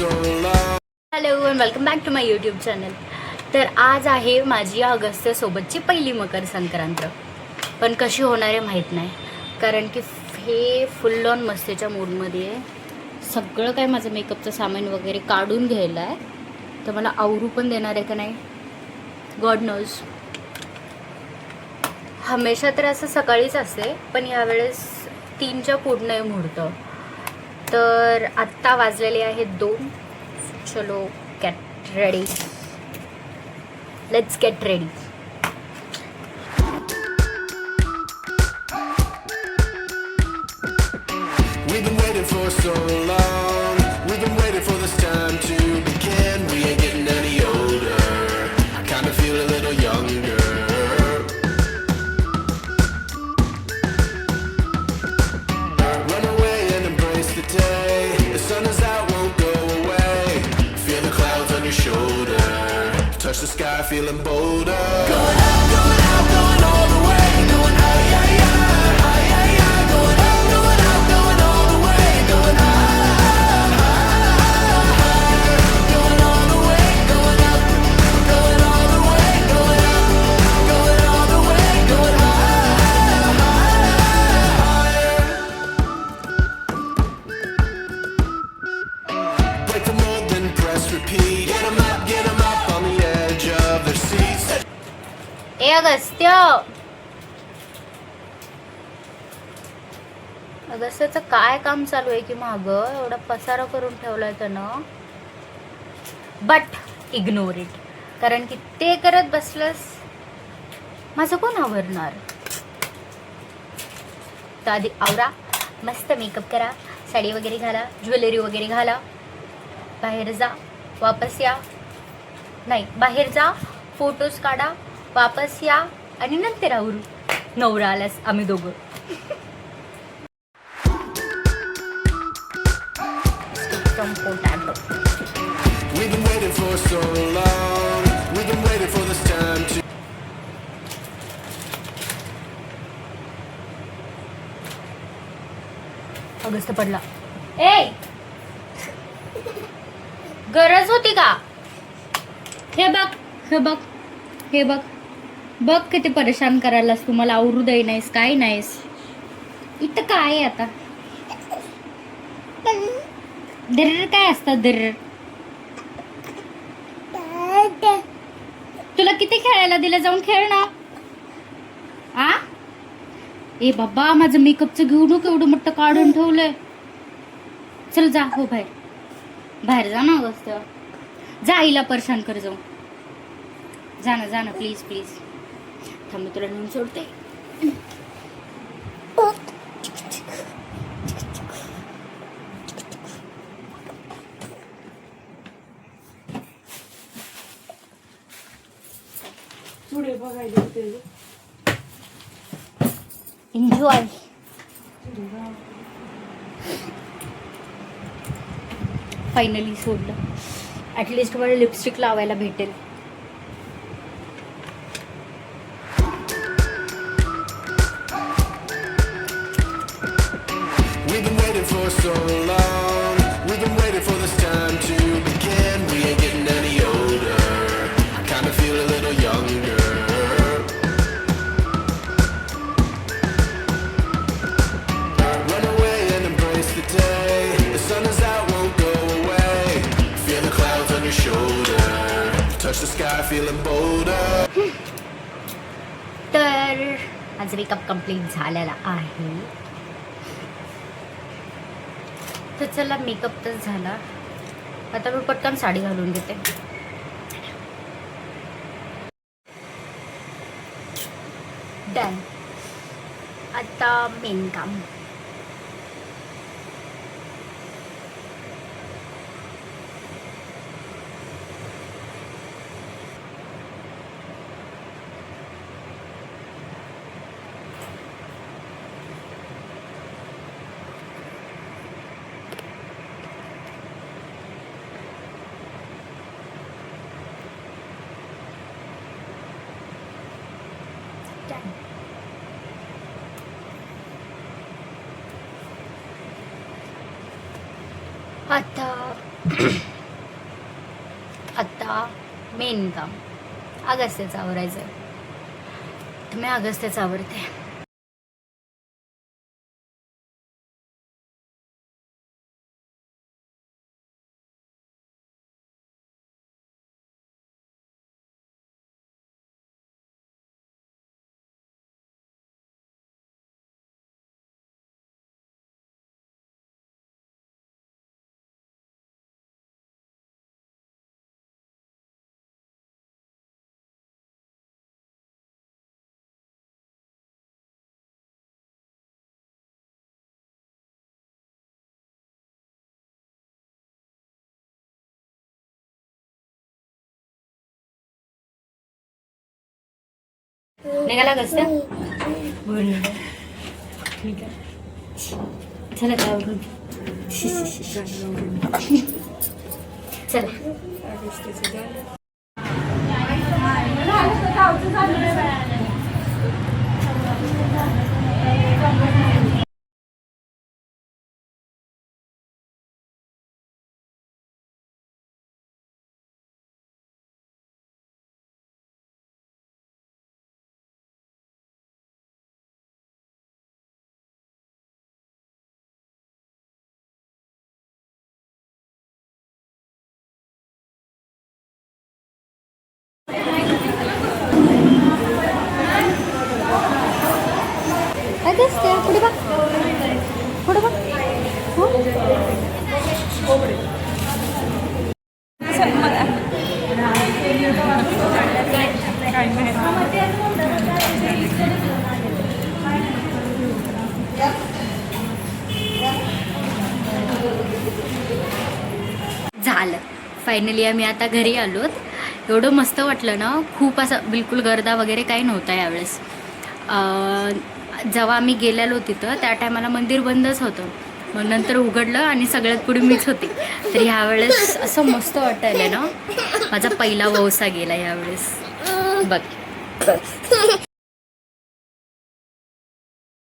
Hello and welcome back to my YouTube channel. तर आज आहे माझी ऑगस्टसोबतची पहिली मकर संक्रांत. पण कशी होणार आहे माहीत नाही, कारण की हे फुल ऑन मस्तीच्या मूडमध्ये आहे. सगळं काय माझं मेकअपचं सामान वगैरे काढून घ्यायला आहे, तर मला आवरू पण देणार आहे का नाही गॉड नोज. हमेशा तर असं सकाळीच असते, पण यावेळेस 3च्या पुढं आहे मुहूर्त. तर आत्ता वाजलेले आहेत 2. चलो get ready, let's get ready. We've been waiting for so long. We've been waiting for this time to begin. We ain't getting any older. I kinda feel a little younger. Run away and embrace the day. The sun is out, won't go away. Feel the clouds on your shoulder. Touch the sky, feeling bolder. Going out, going all the way. Going high, yeah, yeah, high, yeah, yeah. Going out, going all the way. Going high, higher. Going all the way, going up. Going all the way, going up. Going all the way, going higher, higher. Break the mold, then press repeat. Get 'em up on the edge of their seats. ए अगस्त्य, अगस्त्याचं काय काम चालू आहे की मागं एवढा पसारा करून ठेवलाय त्यानं. बट इग्नोर इट, कारण की ते करत बसलंस माझं कोण आवरणार. तर आधी आवरा, मस्त मेकअप करा, साडी वगैरे घाला, ज्वेलरी वगैरे घाला, बाहेर जा, वापस या. नाही, बाहेर जा, फोटोज काढा, वापस या आणि नंतर आवरू. नवरा आल्यास आम्ही दोघं. We've been waiting for so long. We've been waiting for this time to. अगस्त पडला. ए, गरज होती का? हे बघ, हे बघ, हे बघ, बघ किती परेशान करायलास. तुम्हाला आवरू दे नाहीस, काय नाहीस. इथं काय आहे आता? दर्र काय असतं दर्र? तुला किती खेळायला दिलं, जाऊन खेळ ना. आ ए बाबा, माझं मेकअपचं घेऊ नको, एवढं मोठं काढून ठेवलंय. चल जा, हो बाहेर, बाहेर जा ना अगस्त. जा, आईला परेशान कर, जाऊ. जा ना, जा ना, प्लीज प्लीज. थांब, तुला नेऊन सोडते. एन्जॉय. फायनली सोडलं. ॲटलिस्ट मला लिपस्टिक लावायला भेटेल. We've been waiting for so long. We've been waiting for this time to begin. We ain't getting any older. I kinda feel a little younger. Run away and embrace the day. The sun is out, won't go away. Feel the clouds on your shoulder. Touch the sky, feeling bolder. तर माझं makeup complete झालेला आहे. तर चला, makeup तर झाला. आता मी पटकन साडी घालून घेते. डन. आता मेन काम. आता हा मेन काम. अगस्त्याचं आवरायचं आहे, तर मी अगस्त्याचं आवरते. निघाला कसं ठीक आहे. चला जाऊ. चला पुढे बघ, पुढे बघ. झालं फायनली आम्ही आता घरी आलोत. एवढं मस्त वाटलं ना, खूप असं बिलकुल गर्दा वगैरे काही नव्हता यावेळेस. जेव्हा आम्ही गेलेलो तिथं त्या टायमाला मंदिर बंदच होतं, मग नंतर उघडलं आणि सगळ्यात पुढे मीच होते. तर ह्यावेळेस असं मस्त वाटायला ना, माझा पहिला वौसा गेला यावेळेस बघ.